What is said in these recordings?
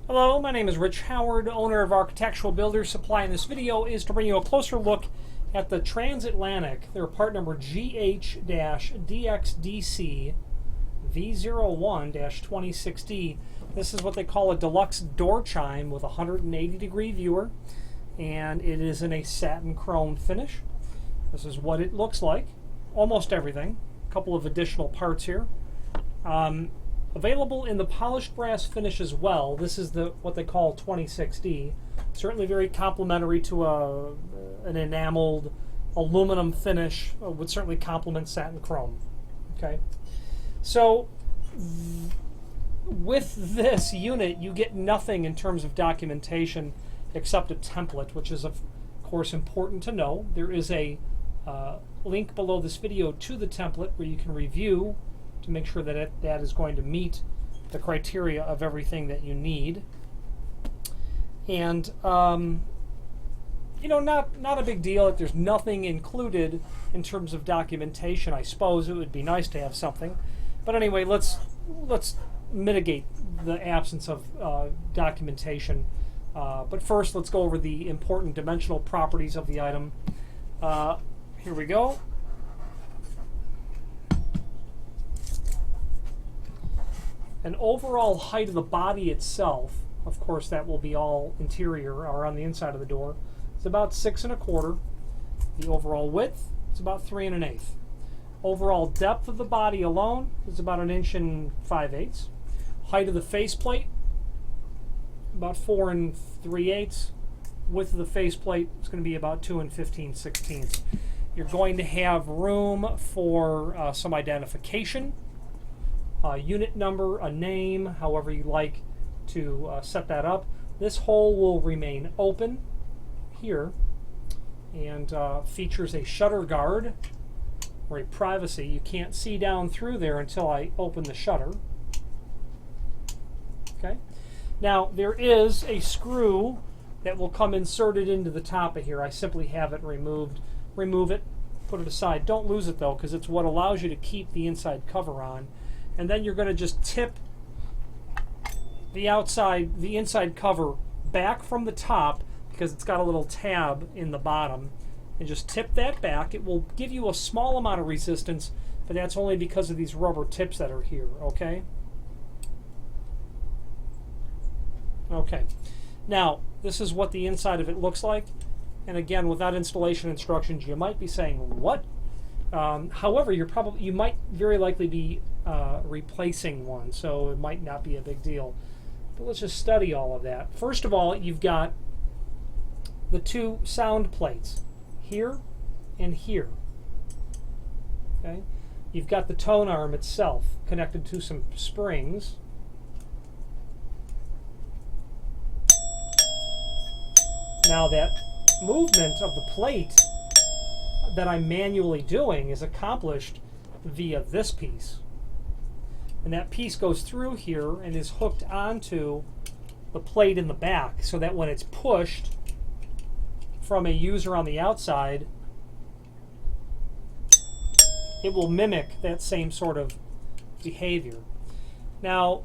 Hello, my name is Rich Howard, owner of Architectural Builders Supply, and this video is to bring you a closer look at the transatlantic. Their part number Gh Dxdcv01 This is what they call a deluxe door chime with a 180-degree viewer, and it is in a satin chrome finish. This is what it looks like. Almost everything. A couple of additional parts here. Available in the polished brass finish as well. This is what they call 26D. Certainly very complementary to an enameled aluminum finish. Would certainly complement satin chrome. Okay, so with this unit you get nothing in terms of documentation except a template, which is of course important to know. There is a link below this video to the template where you can review to make sure that that is going to meet the criteria of everything that you need. And you know, not a big deal if there's nothing included in terms of documentation. I suppose it would be nice to have something, but anyway, let's mitigate the absence of documentation. But first, let's go over the important dimensional properties of the item. Here we go. An overall height of the body itself, of course that will be all interior or on the inside of the door, it's about 6 1/4. The overall width is about 3 1/8. Overall depth of the body alone is about 1 5/8 inches. Height of the faceplate, about 4 3/8. Width of the faceplate is going to be about 2 15/16. You're going to have room for some identification. Unit number, a name, however you like to set that up. This hole will remain open here and features a shutter guard or a privacy. You can't see down through there until I open the shutter. Okay. Now there is a screw that will come inserted into the top of here. I simply have it removed. Remove it, put it aside. Don't lose it though, because it's what allows you to keep the inside cover on. And then you're going to just tip the inside cover back from the top, because it's got a little tab in the bottom, and just tip that back. It will give you a small amount of resistance, but that's only because of these rubber tips that are here, okay? Okay. Now, this is what the inside of it looks like. And again, without installation instructions, you might be saying, what? However, you might very likely be replacing one, so it might not be a big deal. But let's just study all of that. First of all, you've got the two sound plates here and here. Okay, you've got the tone arm itself connected to some springs. Now that movement of the plate that I'm manually doing is accomplished via this piece. And that piece goes through here and is hooked onto the plate in the back, so that when it's pushed from a user on the outside, it will mimic that same sort of behavior. Now,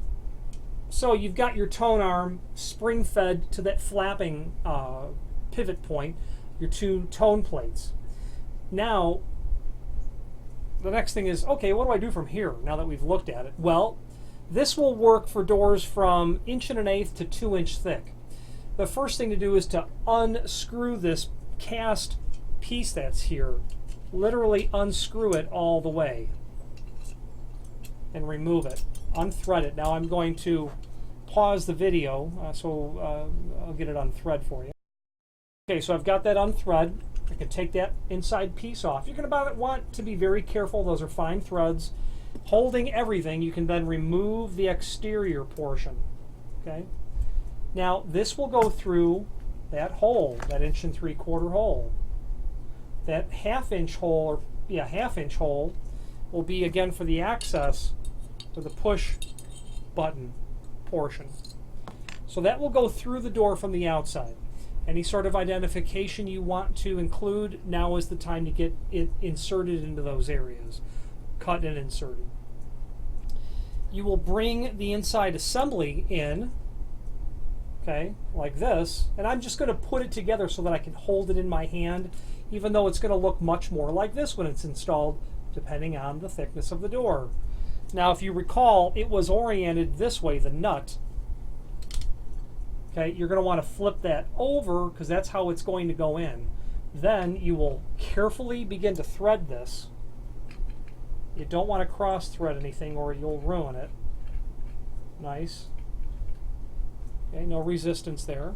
so you've got your tone arm spring fed to that flapping pivot point, your two tone plates. Now, the next thing is, okay, what do I do from here now that we've looked at it? Well, this will work for doors from 1 1/8 to 2 inch thick. The first thing to do is to unscrew this cast piece that's here. Literally unscrew it all the way and remove it. Unthread it. Now I'm going to pause the video so I'll get it unthread for you. Okay, so I've got that unthread. I can take that inside piece off. You're going to want to be very careful. Those are fine threads. Holding everything, you can then remove the exterior portion. Okay. Now this will go through that hole, that 1 3/4 hole. That 1/2 inch hole, or yeah, 1/2 inch hole, will be again for the access to the push button portion. So that will go through the door from the outside. Any sort of identification you want to include, now is the time to get it inserted into those areas. Cut and inserted. You will bring the inside assembly in okay, like this, and I'm just going to put it together so that I can hold it in my hand, even though it's going to look much more like this when it's installed, depending on the thickness of the door. Now, if you recall, it was oriented this way, the nut. Okay, you're going to want to flip that over because that's how it's going to go in. Then you will carefully begin to thread this. You don't want to cross thread anything or you'll ruin it. Nice. Okay, no resistance there.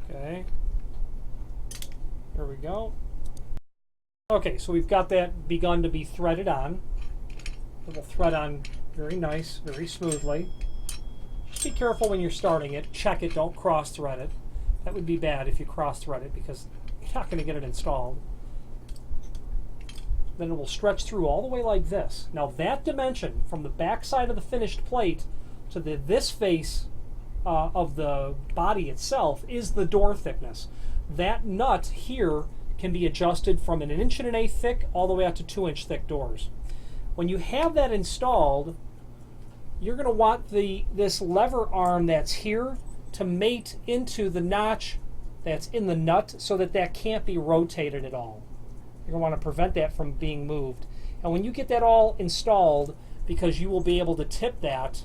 Okay. There we go. Okay, so we've got that begun to be threaded on. It'll thread on very nice, very smoothly. Just be careful when you're starting it. Check it, don't cross thread it. That would be bad if you cross thread it because you're not going to get it installed. Then it will stretch through all the way like this. Now that dimension from the back side of the finished plate to this face of the body itself is the door thickness. That nut here can be adjusted from 1 1/8 inch thick all the way out to 2-inch thick doors. When you have that installed, you're going to want this lever arm that's here to mate into the notch that's in the nut so that can't be rotated at all. You're going to want to prevent that from being moved. And when you get that all installed, because you will be able to tip that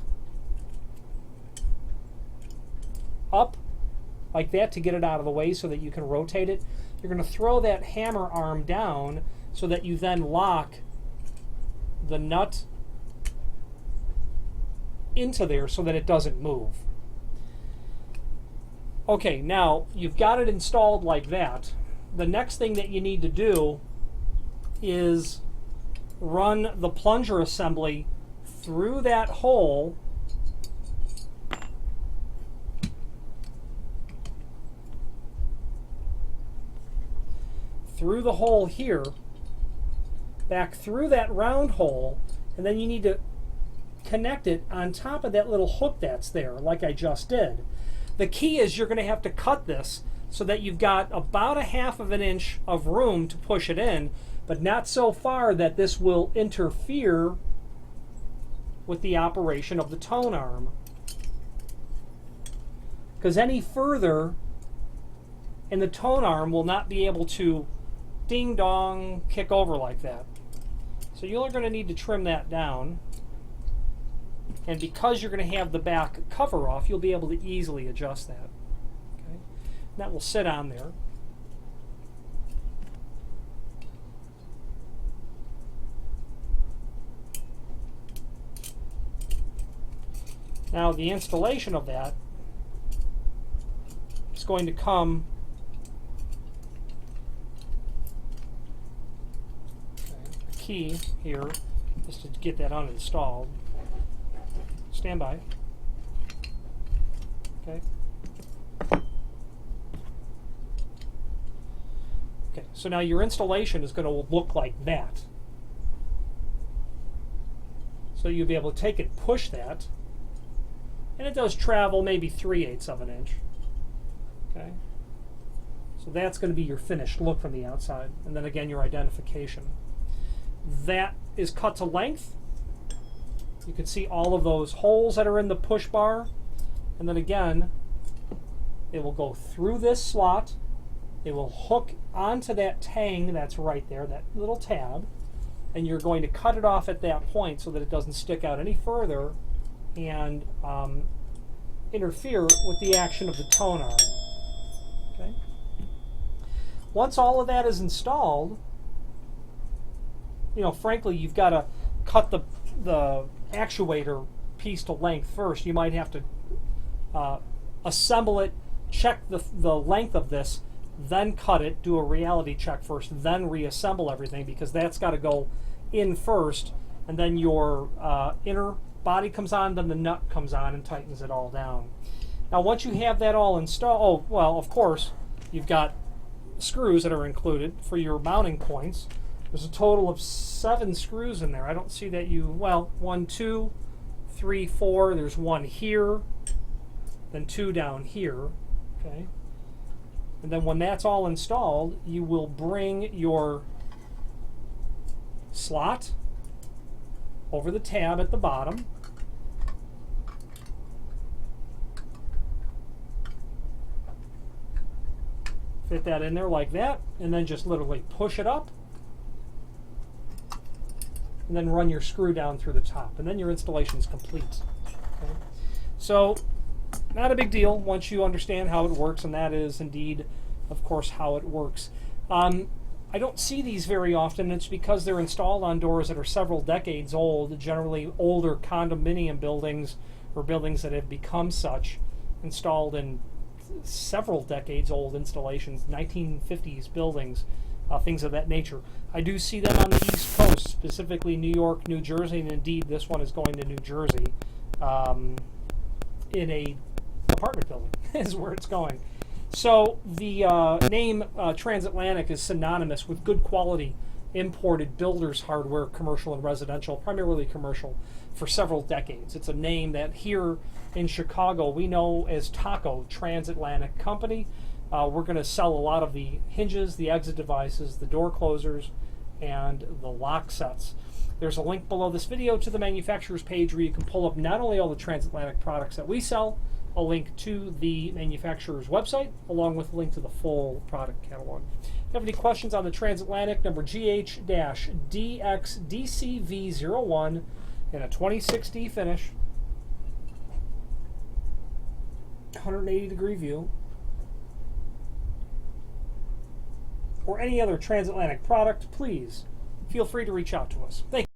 up like that to get it out of the way so that you can rotate it, you're going to throw that hammer arm down so that you then lock the nut into there so that it doesn't move. Okay, now you've got it installed like that. The next thing that you need to do is run the plunger assembly through that hole here, back through that round hole, and then you need to connect it on top of that little hook that's there, like I just did. The key is you're going to have to cut this so that you've got about 1/2 inch of room to push it in, but not so far that this will interfere with the operation of the tone arm. Because any further, and the tone arm will not be able to ding dong kick over like that. So you're going to need to trim that down. And because you're going to have the back cover off, you'll be able to easily adjust that. Okay? And that will sit on there. Now the installation of that is going to come the key here is to get that uninstalled. Stand by. Okay. Okay, so now your installation is going to look like that. So you'll be able to take it, push that, and it does travel maybe 3/8 of an inch. Okay. So that's going to be your finished look from the outside, and then again your identification. That is cut to length. You can see all of those holes that are in the push bar, and then again it will go through this slot. It will hook onto that tang that's right there, that little tab, and you're going to cut it off at that point so that it doesn't stick out any further and interfere with the action of the tone arm. Okay. Once all of that is installed, you know, frankly, you've got to cut the actuator piece to length first. You might have to assemble it, check the length of this, then cut it, do a reality check first, then reassemble everything, because that's got to go in first, and then your inner body comes on, then the nut comes on and tightens it all down. Now once you have that all installed, oh, well, of course, you've got screws that are included for your mounting points. There's a total of 7 screws in there. I don't see that well, 1, 2, 3, 4. There's 1 here, then 2 down here. Okay. And then when that's all installed, you will bring your slot over the tab at the bottom. Fit that in there like that, and then just literally push it up, and then run your screw down through the top, and then your installation is complete. Okay? So, not a big deal once you understand how it works, and that is indeed, of course, how it works. I don't see these very often. It's because they're installed on doors that are several decades old, generally older condominium buildings or buildings that have become such, installed in several decades old installations, 1950s buildings, things of that nature. I do see them on the East Coast, specifically New York, New Jersey, and indeed this one is going to New Jersey in a apartment building is where it's going. So the name Transatlantic is synonymous with good quality imported builders hardware, commercial and residential, primarily commercial, for several decades. It's a name that here in Chicago we know as TACO, Transatlantic Company. We're going to sell a lot of the hinges, the exit devices, the door closers, and the lock sets. There's a link below this video to the manufacturer's page where you can pull up not only all the Transatlantic products that we sell, a link to the manufacturer's website, along with a link to the full product catalog. If you have any questions on the Transatlantic, number Gh Dxdcv01 in a 26D finish, 180-degree view, or any other Transatlantic product, please feel free to reach out to us. Thank you.